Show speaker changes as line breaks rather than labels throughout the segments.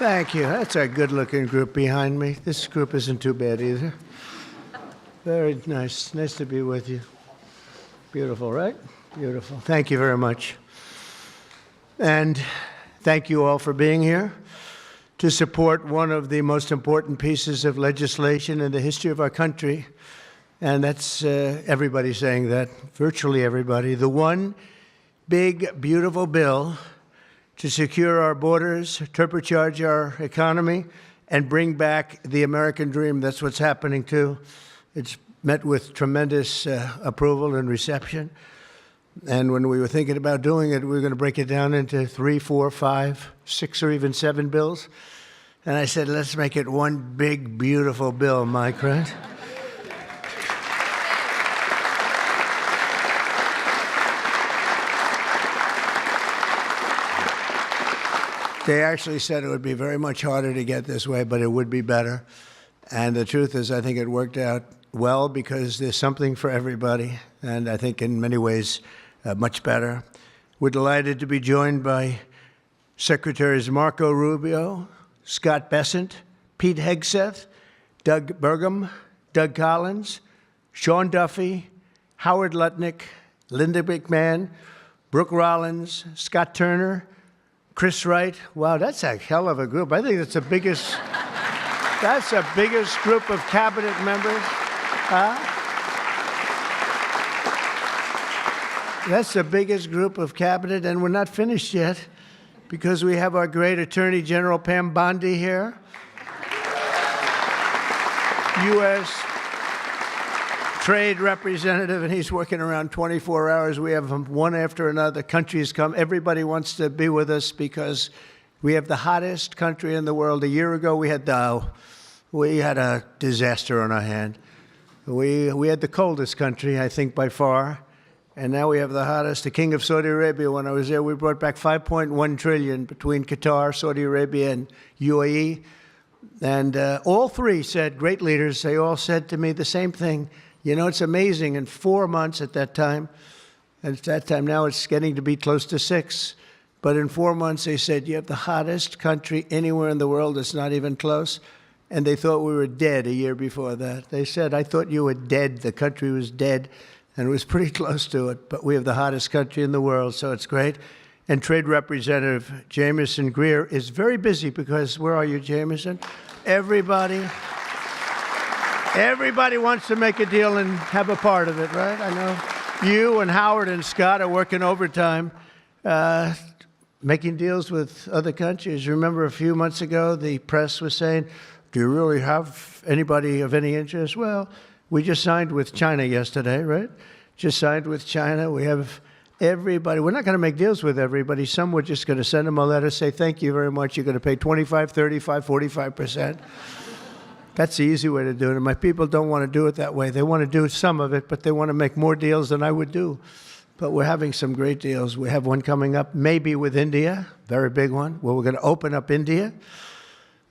Thank you. That's a good-looking group behind me. This group isn't too bad either. Very nice. Nice to be with you. Beautiful, right? Beautiful. Thank you very much. And thank you all for being here to support one of the most important pieces of legislation in the history of our country. And that's everybody saying that, virtually everybody. The one big, beautiful bill to secure our borders, turbocharge our economy, and bring back the American dream. That's what's happening, too. It's met with tremendous approval and reception. And when we were thinking about doing it, we were going to break it down into 3, 4, 5, 6, or even 7 bills. And I said, let's make it one big, beautiful bill, Mike, right? They actually said it would be very much harder to get this way, but it would be better. And the truth is, I think it worked out well because there's something for everybody, and I think in many ways much better. We're delighted to be joined by Secretaries Marco Rubio, Scott Bessent, Pete Hegseth, Doug Burgum, Doug Collins, Sean Duffy, Howard Lutnick, Linda McMahon, Brooke Rollins, Scott Turner, Chris Wright. Wow, that's a hell of a group. I think that's the biggest group of cabinet members. That's the biggest group of cabinet, and we're not finished yet because we have our great Attorney General Pam Bondi here, U.S. Trade Representative, and he's working around 24 hours. We have them one after another. Countries come. Everybody wants to be with us because we have the hottest country in the world. A year ago, we had a disaster on our hand. We had the coldest country, I think, by far. And now we have the hottest. The King of Saudi Arabia, when I was there, we brought back $5.1 trillion between Qatar, Saudi Arabia, and UAE. And all three said, great leaders, they all said to me the same thing. You know, it's amazing. In 4 months at that time, now it's getting to be close to 6. But in 4 months, they said, you have the hottest country anywhere in the world. It's not even close. And they thought we were dead a year before that. They said, I thought you were dead. The country was dead. And it was pretty close to it. But we have the hottest country in the world, so it's great. And Trade Representative Jamieson Greer is very busy because, where are you, Jamieson? Everybody wants to make a deal and have a part of it, right? I know you and Howard and Scott are working overtime, making deals with other countries. Remember a few months ago, the press was saying, do you really have anybody of any interest? Well, we just signed with China yesterday, right? Just signed with China. We have everybody. We're not going to make deals with everybody. Some we're just going to send them a letter, say, thank you very much. You're going to pay 25, 35, 45%. That's the easy way to do it. And my people don't want to do it that way. They want to do some of it, but they want to make more deals than I would do. But we're having some great deals. We have one coming up, maybe with India, very big one, where we're going to open up India.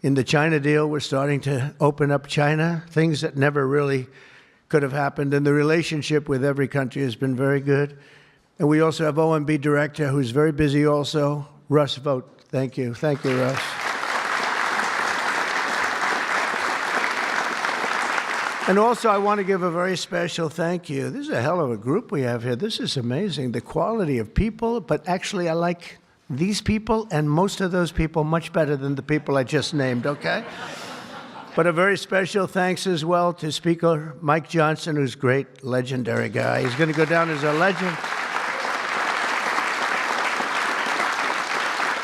In the China deal, we're starting to open up China, things that never really could have happened. And the relationship with every country has been very good. And we also have OMB Director, who's very busy also, Russ Vogt. Thank you. Thank you, Russ. And also, I want to give a very special thank you. This is a hell of a group we have here. This is amazing, the quality of people. But actually, I like these people and most of those people much better than the people I just named, okay? But a very special thanks as well to Speaker Mike Johnson, who's a great, legendary guy. He's going to go down as a legend.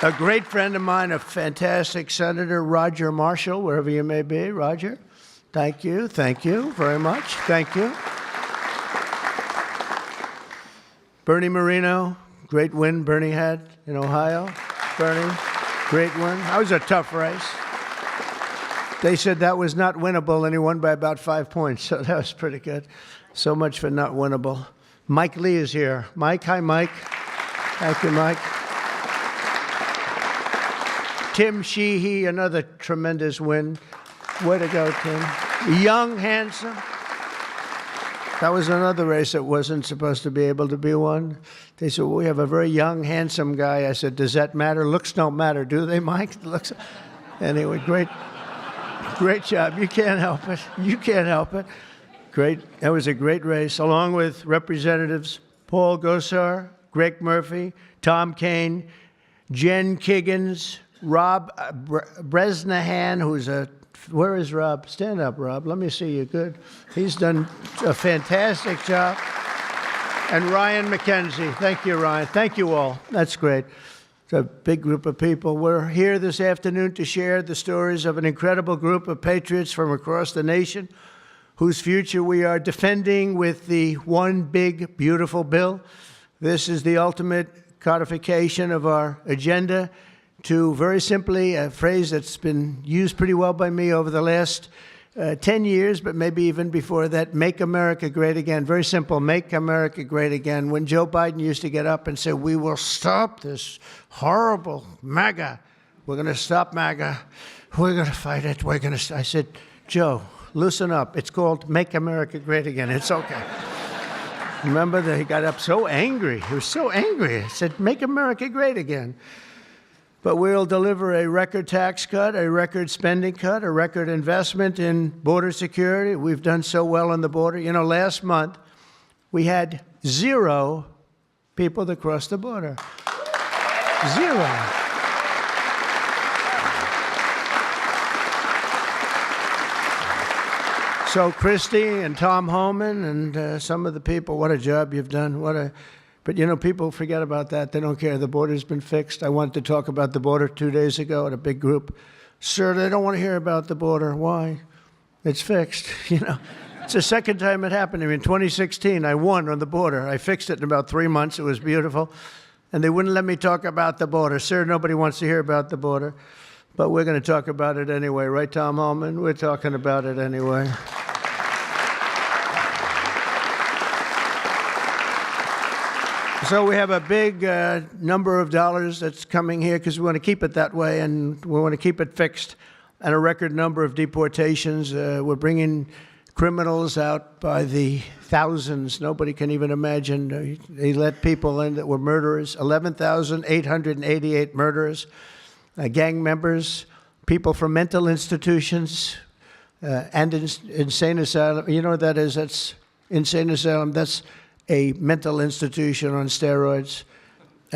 A great friend of mine, a fantastic Senator, Roger Marshall, wherever you may be. Roger, thank you very much. Thank you. Bernie Moreno, great win Bernie had in Ohio. Bernie, great win. That was a tough race. They said that was not winnable, and he won by about 5 points, so that was pretty good. So much for not winnable. Mike Lee is here. Mike, hi, Mike. Thank you, Mike. Tim Sheehy, another tremendous win. Way to go, Tim. Young, handsome. That was another race that wasn't supposed to be able to be won. They said, well, we have a very young, handsome guy. I said, does that matter? Looks don't matter, do they, Mike? Looks. Anyway, great job. You can't help it. You can't help it. Great. That was a great race, along with Representatives Paul Gosar, Greg Murphy, Tom Kaine, Jen Kiggins, Rob Bresnahan, who's where is Rob? Stand up, Rob. Let me see you. Good. He's done a fantastic job. And Ryan McKenzie. Thank you, Ryan. Thank you all. That's great. It's a big group of people. We're here this afternoon to share the stories of an incredible group of patriots from across the nation whose future we are defending with the one big, beautiful bill. This is the ultimate codification of our agenda to, very simply, a phrase that's been used pretty well by me over the last 10 years, but maybe even before that, make America great again. Very simple, make America great again. When Joe Biden used to get up and say, we will stop this horrible MAGA. We're going to stop MAGA. We're going to fight it. I said, Joe, loosen up. It's called Make America Great Again. It's okay. Remember that he got up so angry. He was so angry. He said, make America great again. But we'll deliver a record tax cut, a record spending cut, a record investment in border security. We've done so well on the border. You know, last month, we had 0 people that crossed the border. 0. So Christy and Tom Homan and some of the people, what a job you've done. But, you know, people forget about that. They don't care. The border's been fixed. I wanted to talk about the border 2 days ago at a big group. Sir, they don't want to hear about the border. Why? It's fixed. You know, it's the second time it happened to me. In 2016, I won on the border. I fixed it in about 3 months. It was beautiful. And they wouldn't let me talk about the border. Sir, nobody wants to hear about the border. But we're going to talk about it anyway. Right, Tom Homan? We're talking about it anyway. So we have a big number of dollars that's coming here because we want to keep it that way, and we want to keep it fixed, and a record number of deportations. We're bringing criminals out by the thousands. Nobody can even imagine. They let people in that were murderers, 11,888 murderers, gang members, people from mental institutions and insane asylum. You know what that is? That's insane asylum. That's a mental institution on steroids.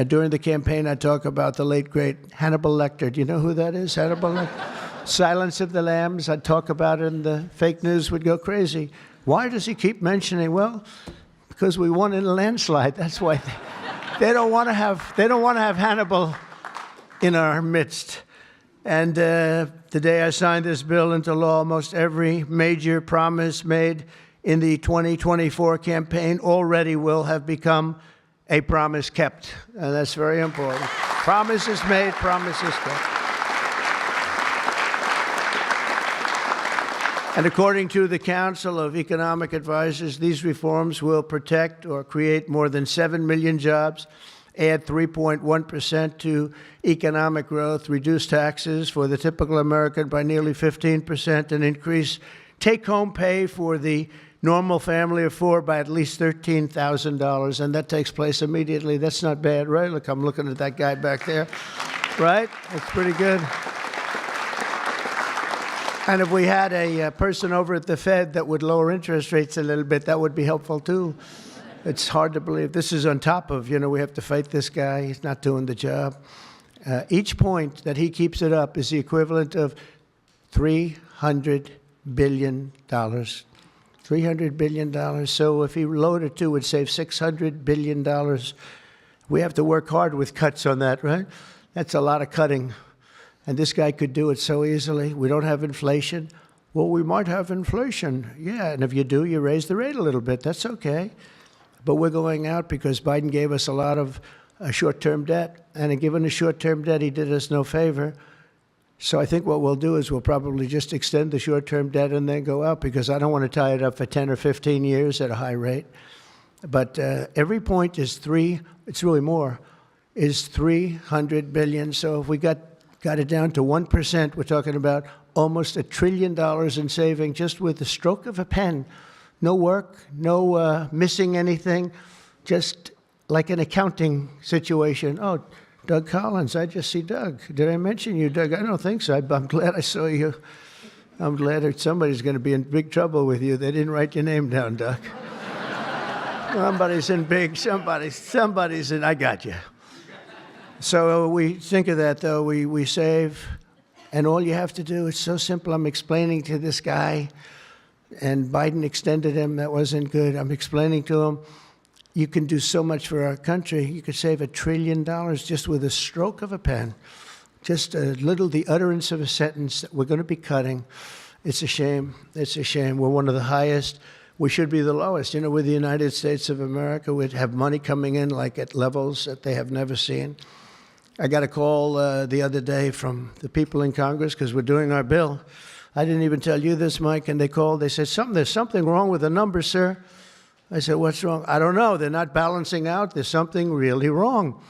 During the campaign, I talk about the late, great Hannibal Lecter. Do you know who that is, Hannibal Lecter? Silence of the Lambs. I'd talk about it, and the fake news would go crazy. Why does he keep mentioning? Well, because we won in a landslide. That's why they don't want to have Hannibal in our midst. And the day I signed this bill into law, almost every major promise made in the 2024 campaign already will have become a promise kept. And that's very important. Promises made, promises kept. And according to the Council of Economic Advisors, these reforms will protect or create more than 7 million jobs, add 3.1% to economic growth, reduce taxes for the typical American by nearly 15%, and increase take-home pay for the normal family of 4 by at least $13,000, and that takes place immediately. That's not bad, right? Look, I'm looking at that guy back there, right? That's pretty good. And if we had a person over at the Fed that would lower interest rates a little bit, that would be helpful too. It's hard to believe. This is on top of, we have to fight this guy. He's not doing the job. Each point that he keeps it up is the equivalent of $300 billion. $300 billion. So if he lowered it to, it would save $600 billion. We have to work hard with cuts on that, right? That's a lot of cutting. And this guy could do it so easily. We don't have inflation. Well, we might have inflation. Yeah, and if you do, you raise the rate a little bit. That's okay. But we're going out because Biden gave us a lot of short-term debt. And in giving us short-term debt, he did us no favor. So I think what we'll do is we'll probably just extend the short-term debt and then go out, because I don't want to tie it up for 10 or 15 years at a high rate. But every point is it's really more, is $300 billion. So if we got it down to 1%, we're talking about almost $1 trillion in saving just with the stroke of a pen. No work, no missing anything, just like an accounting situation. Oh, Doug Collins. I just see Doug. Did I mention you, Doug? I don't think so. I'm glad I saw you. I'm glad that somebody's going to be in big trouble with you. They didn't write your name down, Doug. Somebody's in big, somebody's in, I got you. So we think of that, though. We save, and all you have to do, it's so simple. I'm explaining to this guy, and Biden extended him. That wasn't good. I'm explaining to him, you can do so much for our country. You could save $1 trillion just with a stroke of a pen. Just a little, the utterance of a sentence that we're going to be cutting. It's a shame. It's a shame. We're one of the highest. We should be the lowest. You know, with the United States of America, we'd have money coming in like at levels that they have never seen. I got a call the other day from the people in Congress because we're doing our bill. I didn't even tell you this, Mike, and they called. They said, there's something wrong with the numbers, sir. I said, what's wrong? I don't know. They're not balancing out. There's something really wrong.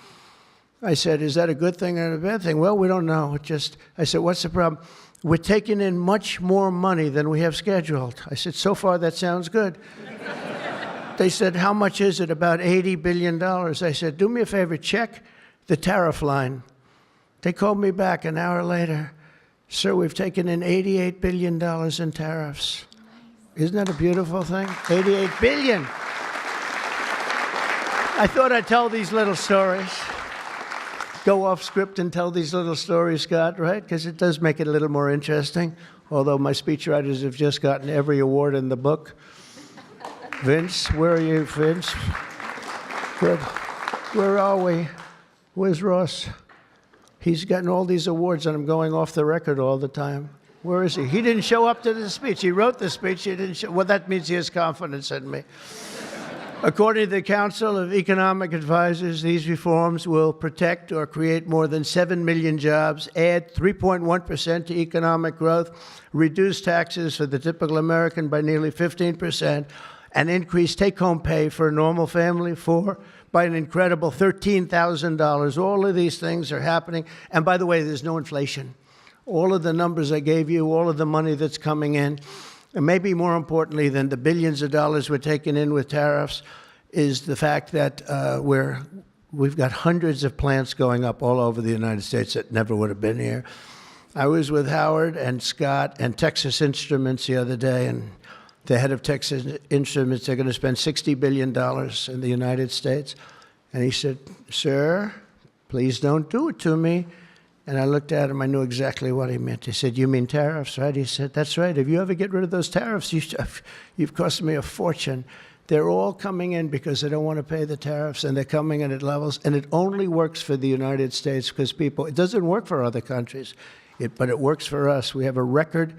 I said, is that a good thing or a bad thing? Well, we don't know. I said, what's the problem? We're taking in much more money than we have scheduled. I said, so far that sounds good. They said, how much is it? About $80 billion. I said, do me a favor, check the tariff line. They called me back an hour later. Sir, we've taken in $88 billion in tariffs. Isn't that a beautiful thing? $88 billion. I thought I'd tell these little stories. Go off script and tell these little stories, Scott, right? Because it does make it a little more interesting. Although my speechwriters have just gotten every award in the book. Vince, where are you, Vince? Good. Where are we? Where's Ross? He's gotten all these awards, and I'm going off the record all the time. Where is he? He didn't show up to the speech. He wrote the speech. He didn't show. Well, that means he has confidence in me. According to the Council of Economic Advisors, these reforms will protect or create more than 7 million jobs, add 3.1% to economic growth, reduce taxes for the typical American by nearly 15%, and increase take-home pay for a normal family by an incredible $13,000. All of these things are happening. And by the way, there's no inflation. All of the numbers I gave you, all of the money that's coming in, and maybe more importantly than the billions of dollars we're taking in with tariffs, is the fact that we've got hundreds of plants going up all over the United States that never would have been here. I was with Howard and Scott and Texas Instruments the other day, and the head of Texas Instruments, they're going to spend $60 billion in the United States. And he said, sir, please don't do it to me. And I looked at him. I knew exactly what he meant. He said, you mean tariffs, right? He said, that's right. If you ever get rid of those tariffs, you've cost me a fortune. They're all coming in because they don't want to pay the tariffs, and they're coming in at levels. And it only works for the United States because it doesn't work for other countries, but it works for us. We have a record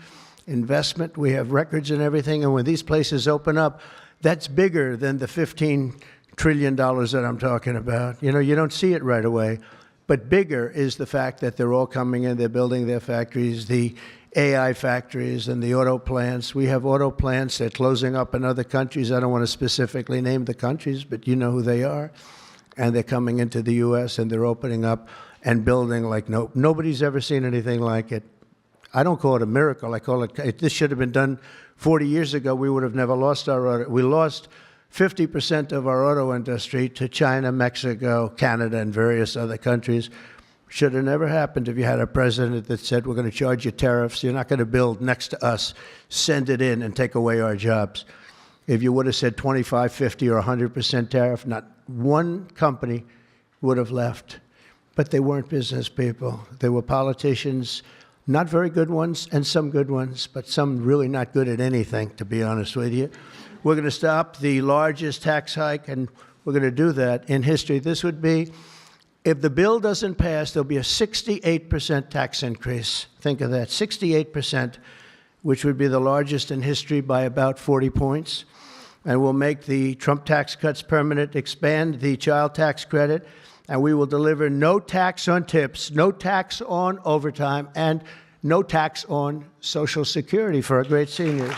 investment. We have records and everything. And when these places open up, that's bigger than the $15 trillion that I'm talking about. You know, you don't see it right away. But bigger is the fact that they're all coming in, they're building their factories, the AI factories and the auto plants. We have auto plants that are closing up in other countries. I don't want to specifically name the countries, but you know who they are. And they're coming into the U.S. and they're opening up and building like nobody's ever seen anything like it. I don't call it a miracle. I call it, this should have been done 40 years ago. We would have never lost our auto. We lost 50% of our auto industry to China, Mexico, Canada, and various other countries. Should have never happened if you had a president that said, we're going to charge you tariffs. You're not going to build next to us. Send it in and take away our jobs. If you would have said 25, 50, or 100% tariff, not one company would have left. But they weren't business people. They were politicians, not very good ones, and some good ones, but some really not good at anything, to be honest with you. We're going to stop the largest tax hike, and we're going to do that in history. This would be, if the bill doesn't pass, there'll be a 68% tax increase. Think of that, 68%, which would be the largest in history by about 40 points. And we'll make the Trump tax cuts permanent, expand the child tax credit, and we will deliver no tax on tips, no tax on overtime, and no tax on Social Security for our great seniors.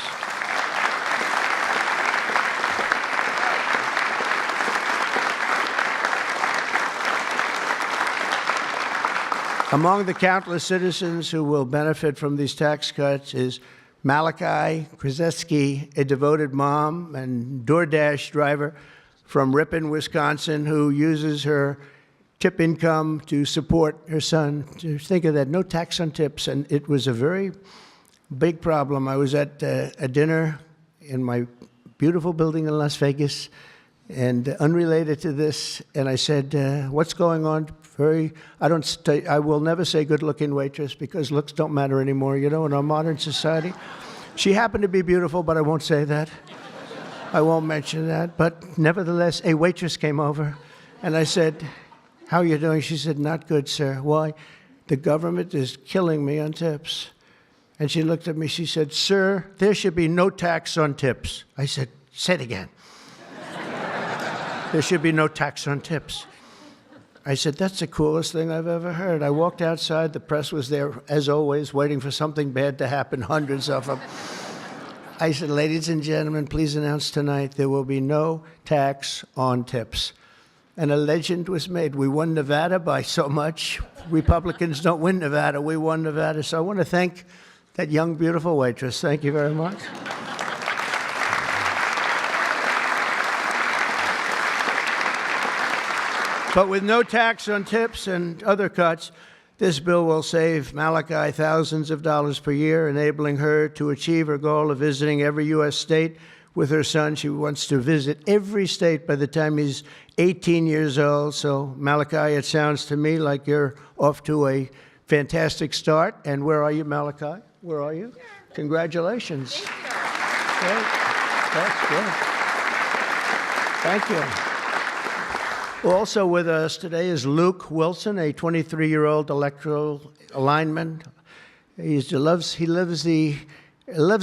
Among the countless citizens who will benefit from these tax cuts is Malachi Krzyzewski, a devoted mom and DoorDash driver from Ripon, Wisconsin, who uses her tip income to support her son. To think of that, no tax on tips. And it was a very big problem. I was at a dinner in my beautiful building in Las Vegas, and unrelated to this, and I said, what's going on? I will never say good-looking waitress, because looks don't matter anymore, in our modern society. She happened to be beautiful, but I won't say that. I won't mention that. But nevertheless, a waitress came over, and I said, how are you doing? She said, not good, sir. Why? The government is killing me on tips. And she looked at me, she said, sir, there should be no tax on tips. I said, say it again. There should be no tax on tips. I said, that's the coolest thing I've ever heard. I walked outside. The press was there, as always, waiting for something bad to happen, hundreds of them. I said, ladies and gentlemen, please announce tonight there will be no tax on tips. And a legend was made. We won Nevada by so much. Republicans don't win Nevada. We won Nevada. So I want to thank that young, beautiful waitress. Thank you very much. But with no tax on tips and other cuts, this bill will save Malachi thousands of dollars per year, enabling her to achieve her goal of visiting every U.S. state with her son. She wants to visit every state by the time he's 18 years old. So, Malachi, it sounds to me like you're off to a fantastic start. And where are you, Malachi? Where are you? Congratulations. Great. That's good. Thank you. Also with us today is Luke Wilson, a 23-year-old electrical lineman. He loves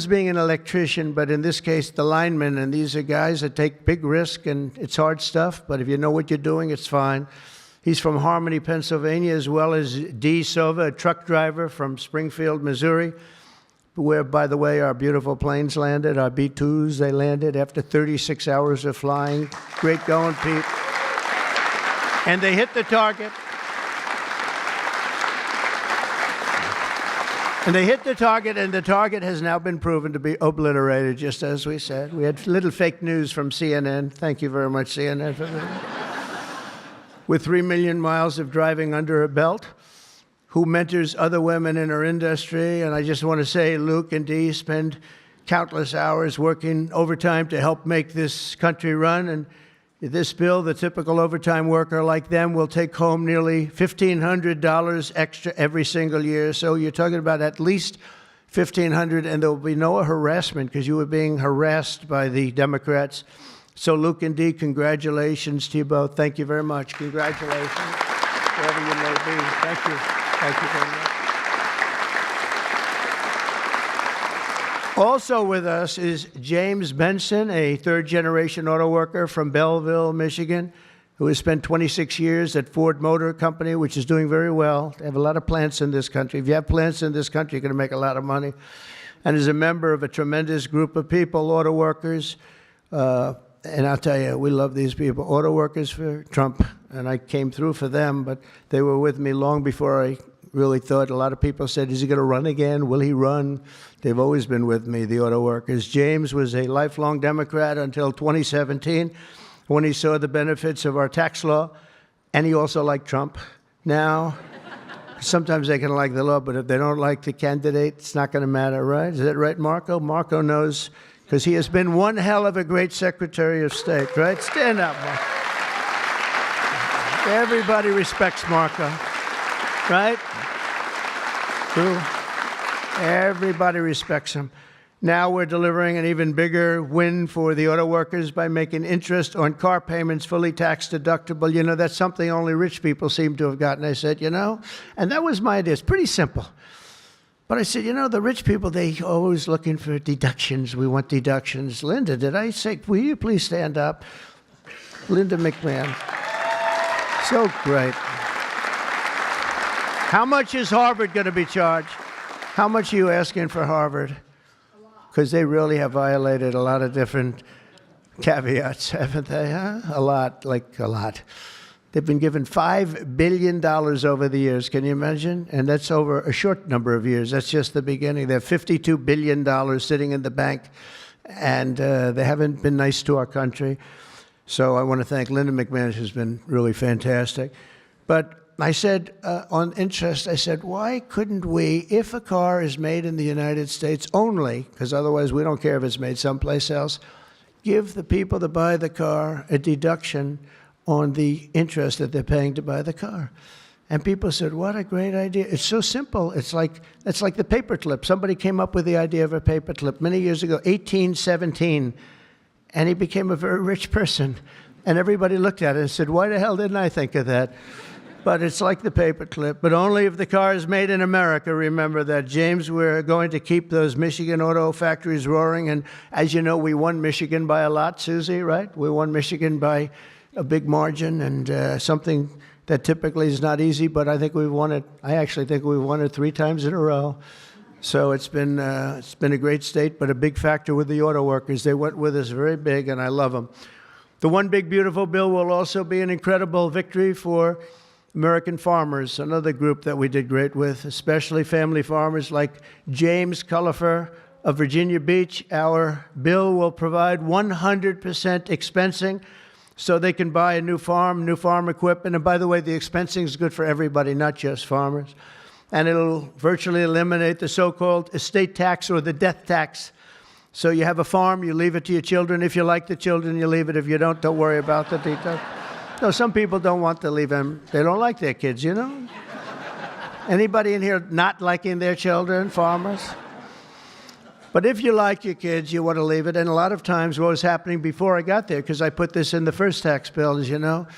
being an electrician, but in this case, the lineman. And these are guys that take big risk, and it's hard stuff. But if you know what you're doing, it's fine. He's from Harmony, Pennsylvania, as well as Dee Sova, a truck driver from Springfield, Missouri, where, by the way, our beautiful planes landed, our B-2s. They landed after 36 hours of flying. Great going, Pete. And they hit the target. And they hit the target, and the target has now been proven to be obliterated, just as we said. We had little fake news from CNN. Thank you very much, CNN, for that. With 3 million miles of driving under her belt, who mentors other women in her industry. And I just want to say, Luke and Dee spend countless hours working overtime to help make this country run. And this bill, the typical overtime worker like them will take home nearly $1,500 extra every single year. So you're talking about at least $1,500, and there will be no harassment because you were being harassed by the Democrats. So Luke and Dee, congratulations to you both. Thank you very much. Congratulations, wherever you may be. Thank you. Thank you very much. Also with us is James Benson, a third-generation auto worker from Belleville, Michigan, who has spent 26 years at Ford Motor Company, which is doing very well. They have a lot of plants in this country. If you have plants in this country, you're going to make a lot of money. And is a member of a tremendous group of people, auto workers. And I'll tell you, we love these people. Auto workers for Trump, and I came through for them, but they were with me long before I really thought. A lot of people said, is he going to run again? Will he run? They've always been with me, the auto workers. James was a lifelong Democrat until 2017, when he saw the benefits of our tax law, and he also liked Trump. Now, sometimes they can like the law, but if they don't like the candidate, it's not going to matter, right? Is that right, Marco? Marco knows, because he has been one hell of a great Secretary of State, right? Stand up, Marco. Everybody respects Marco, right? True. Everybody respects him. Now we're delivering an even bigger win for the auto workers by making interest on car payments fully tax deductible. You know, that's something only rich people seem to have gotten. I said, and that was my idea. It's pretty simple. But I said, the rich people, they always looking for deductions. We want deductions. Linda, did I say, will you please stand up? Linda McMahon. So great. How much is Harvard going to be charged? How much are you asking for Harvard? Because they really have violated a lot of different caveats, haven't they? Huh? A lot, like a lot. They've been given $5 billion over the years. Can you imagine? And that's over a short number of years. That's just the beginning. They have $52 billion sitting in the bank, and they haven't been nice to our country. So I want to thank Linda McMahon, who's been really fantastic. But I said, on interest, I said, why couldn't we, if a car is made in the United States only, because otherwise we don't care if it's made someplace else, give the people that buy the car a deduction on the interest that they're paying to buy the car. And people said, what a great idea. It's so simple. It's like the paperclip. Somebody came up with the idea of a paperclip many years ago, 1817, and he became a very rich person. And everybody looked at it and said, why the hell didn't I think of that? But it's like the paperclip, but only if the car is made in America. Remember that, James. We're going to keep those Michigan auto factories roaring. And as you know, we won Michigan by a lot, Susie, right? We won Michigan by a big margin, and something that typically is not easy, but I think we've won it. I actually think we've won it 3 times in a row. So it's been a great state, but a big factor with the auto workers. They went with us very big, and I love them. The One Big Beautiful Bill will also be an incredible victory for American farmers, another group that we did great with, especially family farmers like James Cullifer of Virginia Beach. Our bill will provide 100% expensing so they can buy a new farm equipment. And by the way, the expensing is good for everybody, not just farmers. And it'll virtually eliminate the so-called estate tax or the death tax. So you have a farm, you leave it to your children. If you like the children, you leave it. If you don't worry about the details. No, some people don't want to leave them. They don't like their kids, you know? Anybody in here not liking their children, farmers? But if you like your kids, you want to leave it. And a lot of times what was happening before I got there, because I put this in the first tax bill, as you know,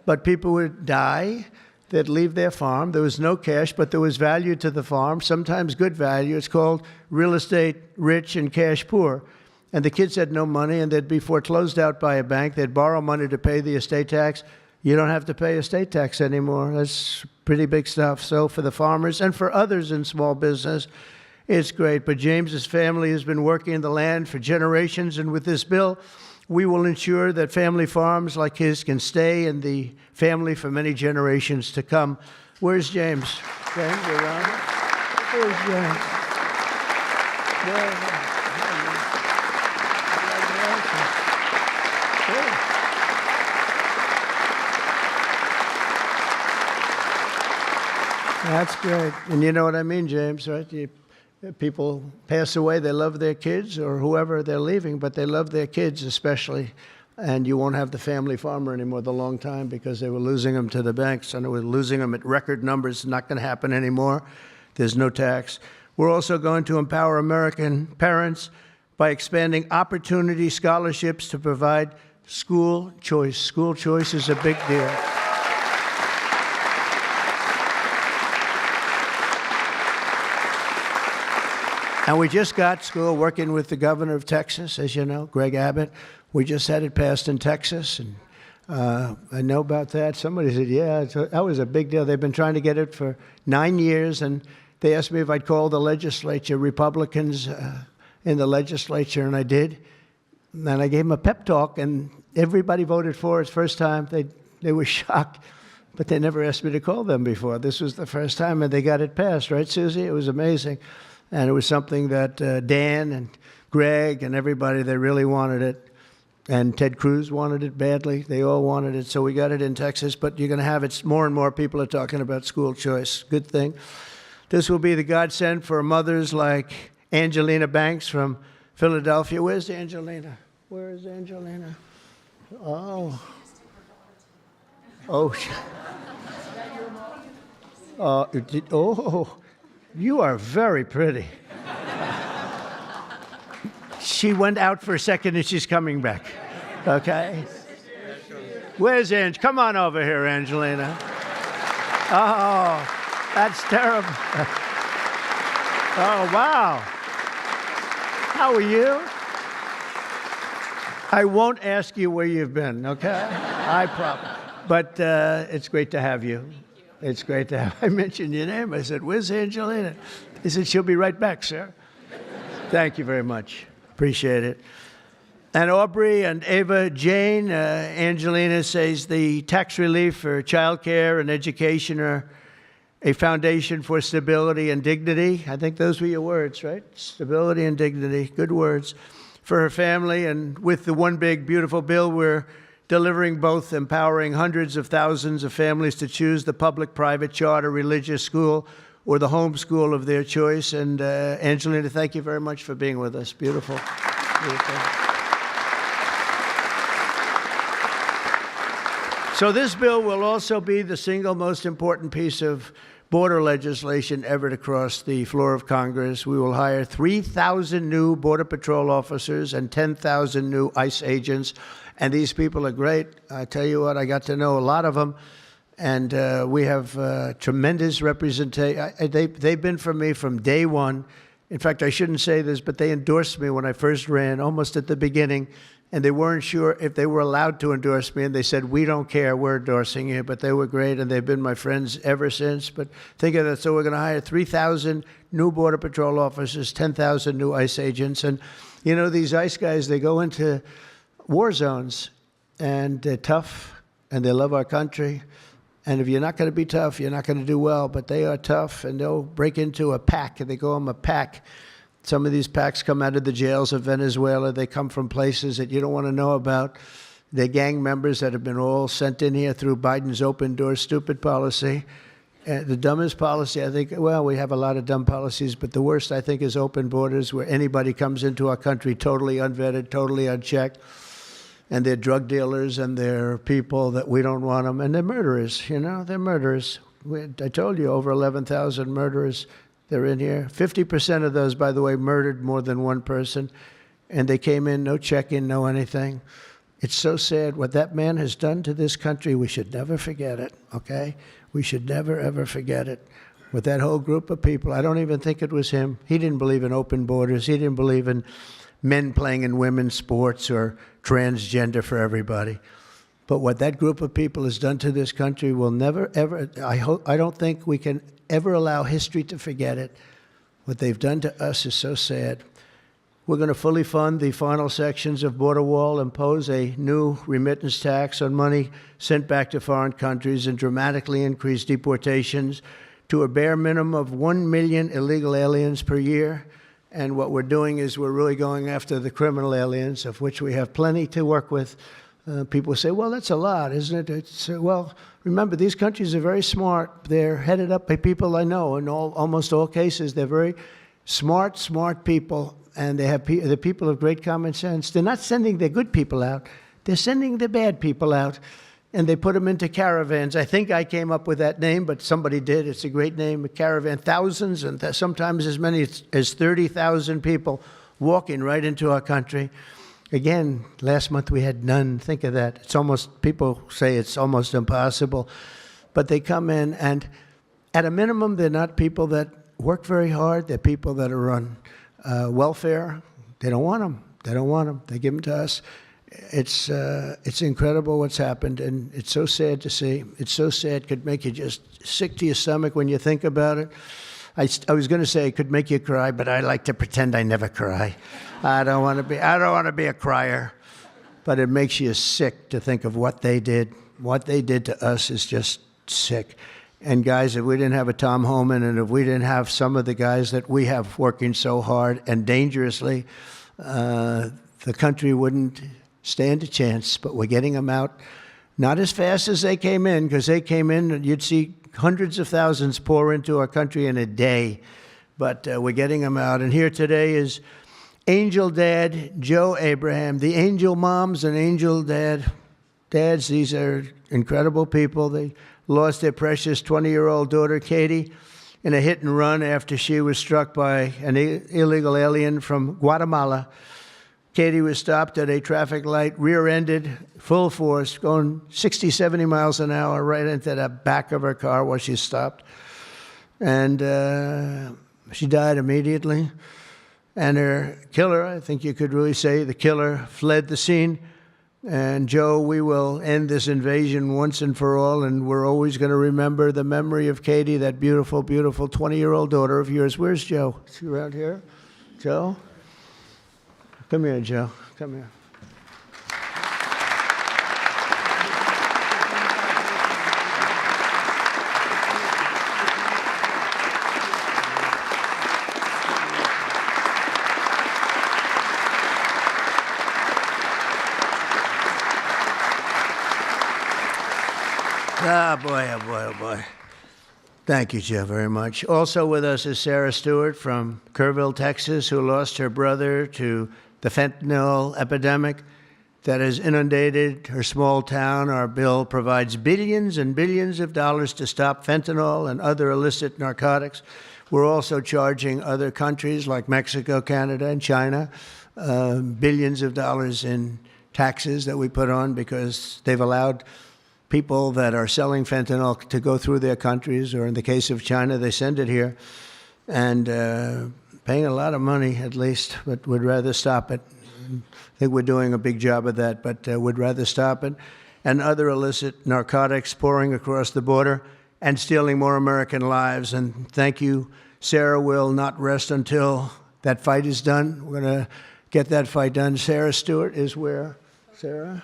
but people would die, they'd leave their farm. There was no cash, but there was value to the farm, sometimes good value. It's called real estate rich and cash poor. And the kids had no money, and they'd be foreclosed out by a bank. They'd borrow money to pay the estate tax. You don't have to pay estate tax anymore. That's pretty big stuff. So for the farmers and for others in small business, it's great. But James's family has been working in the land for generations, and with this bill, we will ensure that family farms like his can stay in the family for many generations to come. Where's James? James, around? Where's James? Where's That's great. And you know what I mean, James, right? People pass away, they love their kids or whoever they're leaving, but they love their kids especially. And you won't have the family farmer anymore the long time because they were losing them to the banks, and they were losing them at record numbers. Not going to happen anymore. There's no tax. We're also going to empower American parents by expanding opportunity scholarships to provide school choice. School choice is a big deal. And we just got school working with the governor of Texas, as you know, Greg Abbott. We just had it passed in Texas, and I know about that. Somebody said, yeah, that was a big deal. They've been trying to get it for 9 years, and they asked me if I'd call the legislature, Republicans in the legislature, and I did. And I gave them a pep talk, and everybody voted for it. First time, they were shocked, but they never asked me to call them before. This was the first time, and they got it passed, right, Susie? It was amazing. And it was something that Dan and Greg and everybody, they really wanted it. And Ted Cruz wanted it badly. They all wanted it. So we got it in Texas. But you're going to have it. More and more people are talking about school choice. Good thing. This will be the godsend for mothers like Angelina Banks from Philadelphia. Where's Angelina? Where is Angelina? Oh. Oh. Oh. You are very pretty. She went out for a second and she's coming back. Okay? Where's Ange? Come on over here, Angelina. Oh, that's terrible. Oh, wow. How are you? I won't ask you where you've been, okay? I promise. But it's great to have you. It's great to have. I mentioned your name. I said, where's Angelina? He said, she'll be right back, sir. Thank you very much. Appreciate it. And Aubrey and Ava Jane, Angelina says the tax relief for child care and education are a foundation for stability and dignity. I think those were your words, right? Stability and dignity. Good words for her family. And with the One Big Beautiful Bill, we're delivering both empowering hundreds of thousands of families to choose the public, private, charter, religious school or the home school of their choice. And Angelina, thank you very much for being with us. Beautiful. Beautiful. So this bill will also be the single most important piece of border legislation ever to cross the floor of Congress. We will hire 3,000 new Border Patrol officers and 10,000 new ICE agents. And these people are great. I tell you what, I got to know a lot of them. And we have tremendous representation. They've been for me from day one. In fact, I shouldn't say this, but they endorsed me when I first ran, almost at the beginning. And they weren't sure if they were allowed to endorse me. And they said, we don't care, we're endorsing you. But they were great, and they've been my friends ever since. But think of that. So we're going to hire 3,000 new Border Patrol officers, 10,000 new ICE agents. And, you know, these ICE guys, they go into war zones, and they're tough, and they love our country. And if you're not going to be tough, you're not going to do well. But they are tough, and they'll break into a pack, and they call them a pack. Some of these packs come out of the jails of Venezuela. They come from places that you don't want to know about. They're gang members that have been all sent in here through Biden's open door stupid policy. The dumbest policy, I think, well, we have a lot of dumb policies, but the worst, I think, is open borders, where anybody comes into our country totally unvetted, totally unchecked. And they're drug dealers, and they're people that we don't want them. And they're murderers, you know, they're murderers. I told you, over 11,000 murderers. They're in here. 50% of those, by the way, murdered more than one person. And they came in, no check-in, no anything. It's so sad. What that man has done to this country, we should never forget it, okay? We should never, ever forget it. With that whole group of people, I don't even think it was him. He didn't believe in open borders. He didn't believe in men playing in women's sports or transgender for everybody. But what that group of people has done to this country will never, ever, I don't think we can ever allow history to forget it. What they've done to us is so sad. We're going to fully fund the final sections of Border Wall, impose a new remittance tax on money sent back to foreign countries, and dramatically increase deportations to a bare minimum of 1 million illegal aliens per year. And what we're doing is we're really going after the criminal aliens, of which we have plenty to work with. People say, well, that's a lot, isn't it? Well, remember, these countries are very smart. They're headed up by people I know. In almost all cases, they're very smart people, and they're people of great common sense. They're not sending their good people out. They're sending the bad people out, and they put them into caravans. I think I came up with that name, but somebody did. It's a great name, a caravan. Thousands, and sometimes as many as 30,000 people walking right into our country. Again, last month we had none. Think of that. It's almost, people say it's almost impossible. But they come in, and at a minimum, they're not people that work very hard. They're people that are on welfare. They don't want them. They don't want them. They give them to us. It's incredible what's happened, and it's so sad to see. It's so sad. It could make you just sick to your stomach when you think about it. I was going to say it could make you cry, but I like to pretend I never cry. I don't want to be a crier, but it makes you sick to think of what they did. What they did to us is just sick. And guys, if we didn't have a Tom Homan, and if we didn't have some of the guys that we have working so hard and dangerously, the country wouldn't stand a chance. But we're getting them out, not as fast as they came in, because they came in and you'd see hundreds of thousands pour into our country in a day. But we're getting them out. And here today is Angel Dad Joe Abraham, the Angel Moms and Angel Dads. These are incredible people. They lost their precious 20-year-old daughter, Katie, in a hit and run after she was struck by an illegal alien from Guatemala. Katie was stopped at a traffic light, rear-ended, full force, going 60, 70 miles an hour right into the back of her car while she stopped. And she died immediately. And her killer, I think you could really say the killer, fled the scene. And Joe, we will end this invasion once and for all, and we're always going to remember the memory of Katie, that beautiful, beautiful 20-year-old daughter of yours. Where's Joe? Is she around here? Joe? Come here, Joe. Come here. Ah, boy, oh, boy, oh, boy. Thank you, Jeff, very much. Also with us is Sarah Stewart from Kerrville, Texas, who lost her brother to the fentanyl epidemic that has inundated her small town. Our bill provides billions and billions of dollars to stop fentanyl and other illicit narcotics. We're also charging other countries like Mexico, Canada, and China billions of dollars in taxes that we put on because they've allowed people that are selling fentanyl to go through their countries, or in the case of China, they send it here, and paying a lot of money at least, but would rather stop it. I think we're doing a big job of that, but would rather stop it. And other illicit narcotics pouring across the border and stealing more American lives. And thank you. Sarah will not rest until that fight is done. We're going to get that fight done. Sarah Stewart is where? Sarah?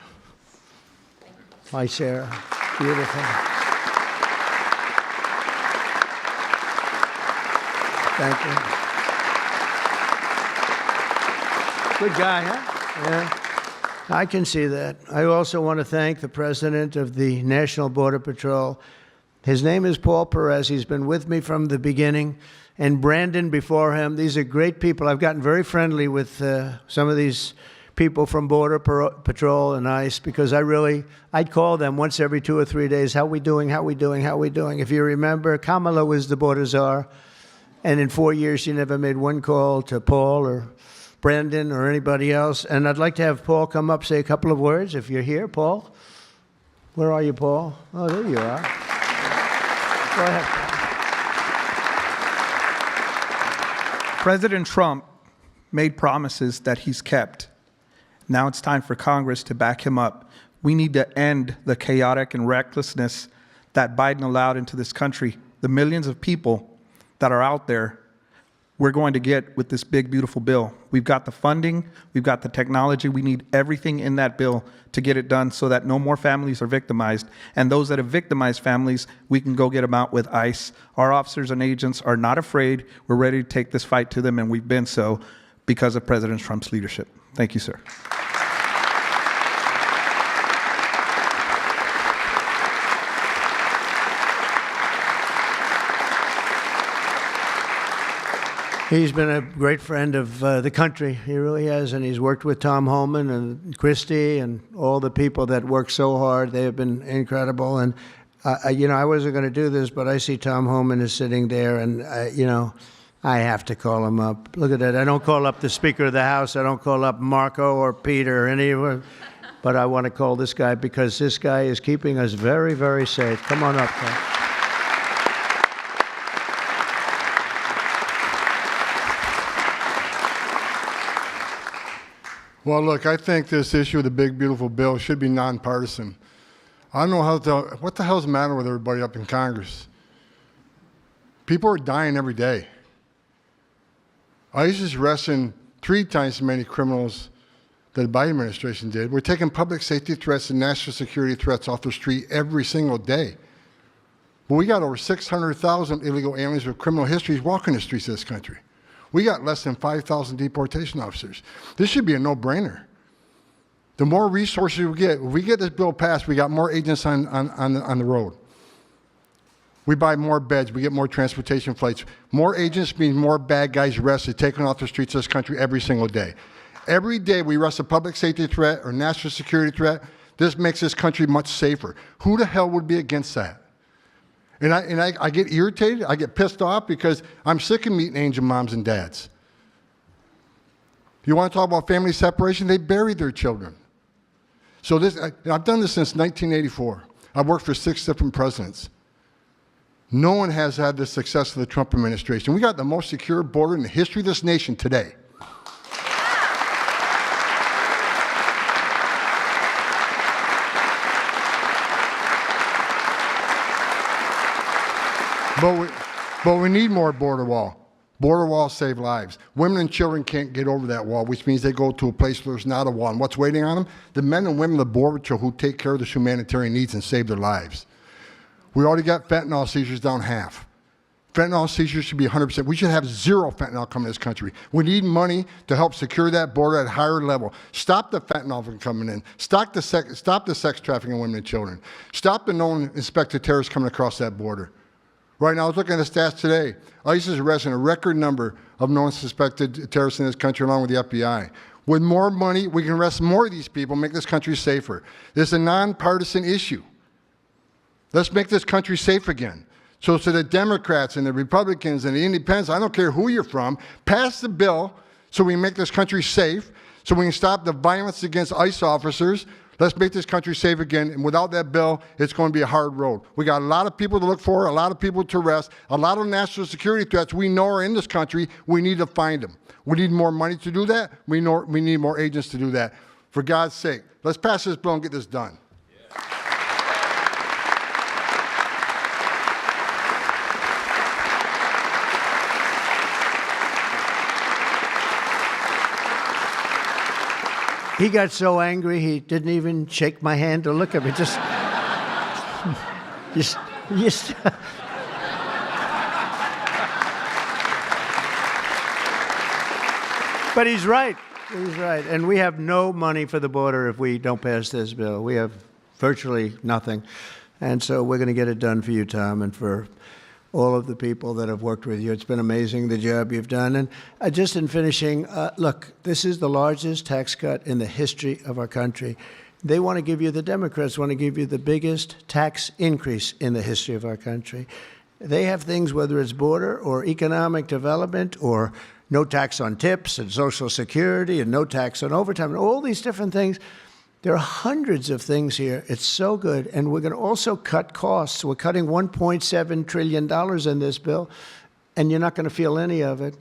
Hi, Sarah. Beautiful. Thank you. Good guy, huh? Yeah. I can see that. I also want to thank the president of the National Border Patrol. His name is Paul Perez. He's been with me from the beginning. And Brandon before him. These are great people. I've gotten very friendly with some of these people from Border Patrol and ICE because I'd call them once every 2 or 3 days. How we doing? How we doing? How we doing? If you remember, Kamala was the border czar. And in 4 years, she never made one call to Paul or Brandon or anybody else. And I'd like to have Paul come up, say a couple of words. If you're here, Paul. Where are you, Paul? Oh, there you are. Go ahead, Paul.
President Trump made promises that he's kept. Now it's time for Congress to back him up. We need to end the chaotic and recklessness that Biden allowed into this country. The millions of people that are out there, we're going to get with this big, beautiful bill. We've got the funding, we've got the technology, we need everything in that bill to get it done so that no more families are victimized. And those that have victimized families, we can go get them out with ICE. Our officers and agents are not afraid. We're ready to take this fight to them, and we've been so because of President Trump's leadership. Thank you, sir.
He's been a great friend of the country. He really has, and he's worked with Tom Homan and Christie and all the people that work so hard. They have been incredible. And, I wasn't going to do this, but I see Tom Homan is sitting there, and, I have to call him up. Look at that. I don't call up the Speaker of the House. I don't call up Marco or Peter or anyone. But I want to call this guy because this guy is keeping us very, very safe. Come on up, Tom.
Well, look, I think this issue of the big, beautiful bill should be nonpartisan. I don't know what the hell's the matter with everybody up in Congress? People are dying every day. ICE is arresting 3 times as many criminals that the Biden administration did. We're taking public safety threats and national security threats off the street every single day. But we got over 600,000 illegal aliens with criminal histories walking the streets of this country. We got less than 5,000 deportation officers. This should be a no-brainer. The more resources we get, if we get this bill passed, we got more agents on the road. We buy more beds, we get more transportation flights. More agents means more bad guys arrested, taken off the streets of this country every single day. Every day we arrest a public safety threat or national security threat, this makes this country much safer. Who the hell would be against that? And I get irritated, I get pissed off because I'm sick of meeting angel moms and dads. You want to talk about family separation? They buried their children. So I've done this since 1984. I've worked for 6 different presidents. No one has had the success of the Trump administration. We got the most secure border in the history of this nation today. But we need more border wall. Border walls save lives. Women and children can't get over that wall, which means they go to a place where there's not a wall. And what's waiting on them? The men and women of the Border Patrol who take care of the humanitarian needs and save their lives. We already got fentanyl seizures down half. Fentanyl seizures should be 100%. We should have zero fentanyl coming to this country. We need money to help secure that border at a higher level. Stop the fentanyl from coming in. Stop the sex trafficking of women and children. Stop the known inspected terrorists coming across that border. Right now, I was looking at the stats today. ICE is arresting a record number of known suspected terrorists in this country, along with the FBI. With more money, we can arrest more of these people, make this country safer. This is a nonpartisan issue. Let's make this country safe again. So to the Democrats and the Republicans and the Independents, I don't care who you're from, pass the bill so we can make this country safe, so we can stop the violence against ICE officers. Let's make this country safe again. And without that bill, it's going to be a hard road. We got a lot of people to look for, a lot of people to arrest, a lot of national security threats we know are in this country. We need to find them. We need more money to do that. We need more agents to do that. For God's sake, let's pass this bill and get this done.
He got so angry he didn't even shake my hand or look at me. Just. But he's right. He's right. And we have no money for the border if we don't pass this bill. We have virtually nothing. And so we're going to get it done for you, Tom, and for all of the people that have worked with you. It's been amazing, the job you've done. And just in finishing, look, this is the largest tax cut in the history of our country. They want to give you, the Democrats want to give you the biggest tax increase in the history of our country. They have things, whether it's border or economic development or no tax on tips and Social Security and no tax on overtime and all these different things. There are hundreds of things here. It's so good. And we're going to also cut costs. We're cutting $1.7 trillion in this bill, and you're not going to feel any of it.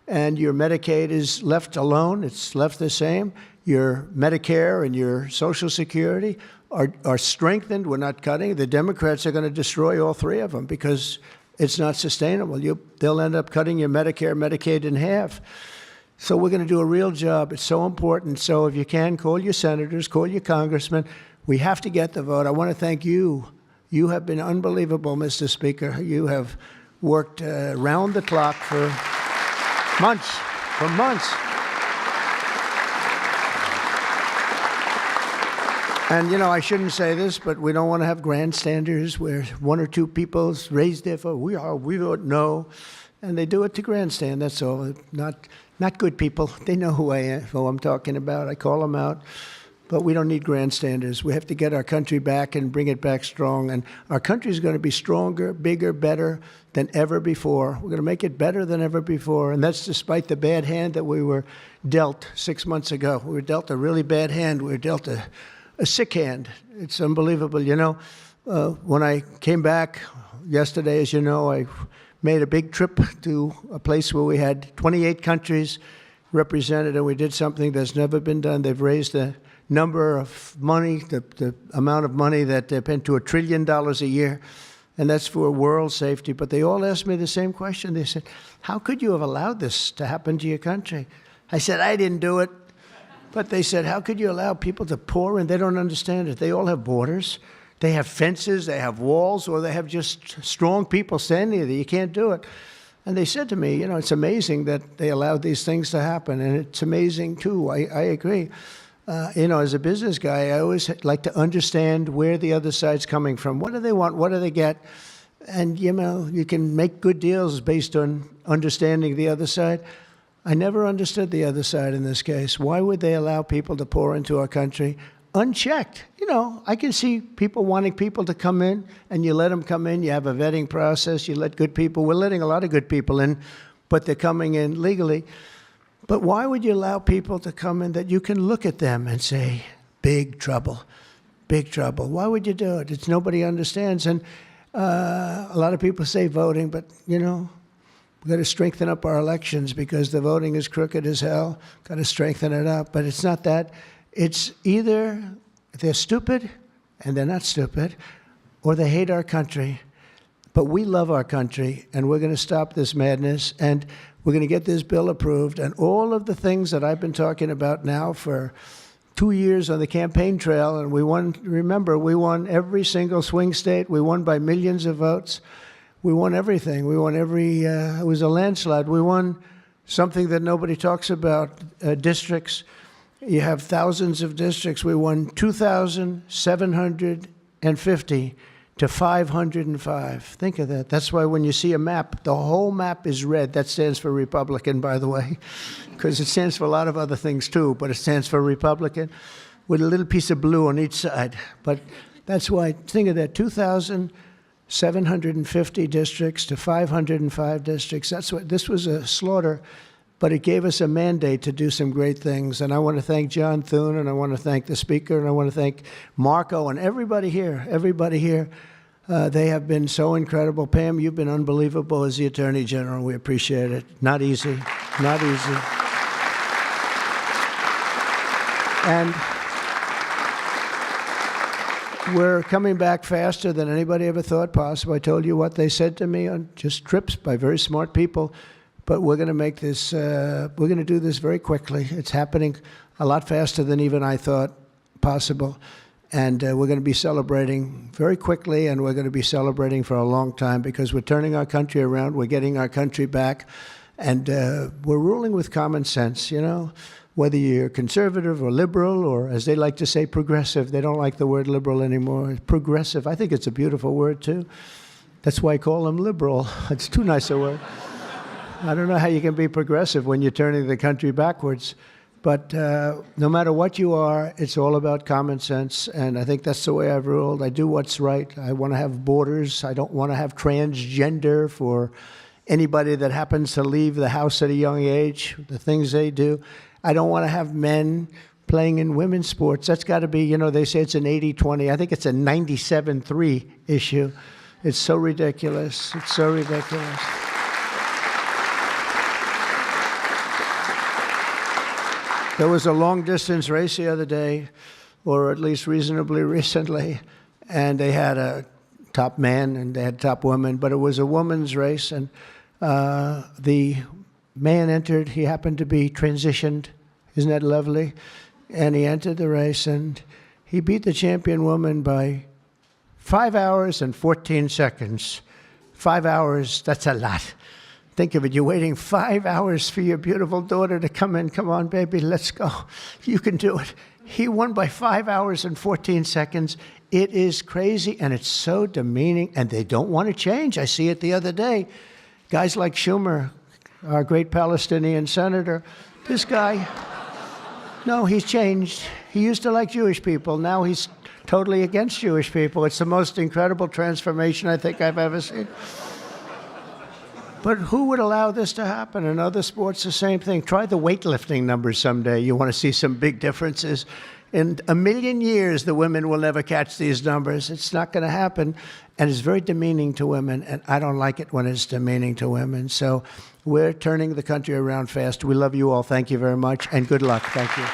And your Medicaid is left alone. It's left the same. Your Medicare and your Social Security are strengthened. We're not cutting. The Democrats are going to destroy all three of them because it's not sustainable. They'll end up cutting your Medicare, Medicaid in half. So we're going to do a real job. It's so important. So if you can, call your senators, call your congressmen. We have to get the vote. I want to thank you. You have been unbelievable, Mr. Speaker. You have worked round the clock for months, And, you know, I shouldn't say this, but we don't want to have grandstanders where one or two people raise their vote. We vote no. And they do it to grandstand, that's all. Not good people. They know who I'm talking about. I call them out. But we don't need grandstanders. We have to get our country back and bring it back strong. And our country is going to be stronger, bigger, better than ever before. We're going to make it better than ever before. And that's despite the bad hand that we were dealt 6 months ago. We were dealt a really bad hand. We were dealt a sick hand. It's unbelievable. You know, when I came back yesterday, as you know, I made a big trip to a place where we had 28 countries represented, and we did something that's never been done. They've raised the number of money, the amount of money that they've spent to $1 trillion a year, and that's for world safety. But they all asked me the same question. They said, how could you have allowed this to happen to your country? I said, I didn't do it. But they said, how could you allow people to pour in? They don't understand it. They all have borders. They have fences, they have walls, or they have just strong people standing there. You can't do it. And they said to me, you know, it's amazing that they allowed these things to happen. And it's amazing, too. I agree. You know, as a business guy, I always like to understand where the other side's coming from. What do they want? What do they get? And, you know, you can make good deals based on understanding the other side. I never understood the other side in this case. Why would they allow people to pour into our country unchecked? You know, I can see people wanting people to come in, and you let them come in. You have a vetting process. You let good people. We're letting a lot of good people in, but they're coming in legally. But why would you allow people to come in that you can look at them and say, big trouble, big trouble? Why would you do it? It's nobody understands. And a lot of people say voting, but, you know, we've got to strengthen up our elections because the voting is crooked as hell. Got to strengthen it up. But it's not that. It's either they're stupid and they're not stupid, or they hate our country. But we love our country, and we're going to stop this madness, and we're going to get this bill approved. And all of the things that I've been talking about now for 2 years on the campaign trail, and we won, remember, we won every single swing state. We won by millions of votes. We won everything. We won every, it was a landslide. We won something that nobody talks about, districts. You have thousands of districts. We won 2,750 to 505. Think of that. That's why when you see a map, the whole map is red. That stands for Republican, by the way, because it stands for a lot of other things too, but it stands for Republican with a little piece of blue on each side. But that's why, think of that, 2,750 districts to 505 districts. That's what, this was a slaughter, but it gave us a mandate to do some great things. And I want to thank John Thune, and I want to thank the speaker, and I want to thank Marco and everybody here, they have been so incredible. Pam, you've been unbelievable as the Attorney General. We appreciate it. Not easy, not easy. And we're coming back faster than anybody ever thought possible. I told you what they said to me on just trips by very smart people. But we're going to make this, we're going to do this very quickly. It's happening a lot faster than even I thought possible. And we're going to be celebrating very quickly, and we're going to be celebrating for a long time because we're turning our country around. We're getting our country back. And we're ruling with common sense, you know, whether you're conservative or liberal or, as they like to say, progressive. They don't like the word liberal anymore. Progressive, I think it's a beautiful word, too. That's why I call them liberal. It's too nice a word. I don't know how you can be progressive when you're turning the country backwards. But no matter what you are, it's all about common sense. And I think that's the way I've ruled. I do what's right. I want to have borders. I don't want to have transgender for anybody that happens to leave the house at a young age, the things they do. I don't want to have men playing in women's sports. That's got to be, you know, they say it's an 80-20. I think it's a 97-3 issue. It's so ridiculous. It's so ridiculous. There was a long-distance race the other day, or at least reasonably recently, and they had a top man and they had top woman, but it was a woman's race, and the man entered. He happened to be transitioned. Isn't that lovely? And he entered the race, and he beat the champion woman by 5 hours and 14 seconds. 5 hours, that's a lot. Think of it, you're waiting 5 hours for your beautiful daughter to come in. Come on, baby, let's go. You can do it. He won by 5 hours and 14 seconds. It is crazy, and it's so demeaning, and they don't want to change. I see it the other day. Guys like Schumer, our great Palestinian senator, this guy, no, he's changed. He used to like Jewish people. Now he's totally against Jewish people. It's the most incredible transformation I think I've ever seen. But who would allow this to happen? In other sports, the same thing. Try the weightlifting numbers someday. You want to see some big differences. In a million years, the women will never catch these numbers. It's not going to happen. And it's very demeaning to women. And I don't like it when it's demeaning to women. So we're turning the country around fast. We love you all. Thank you very much. And good luck. Thank you.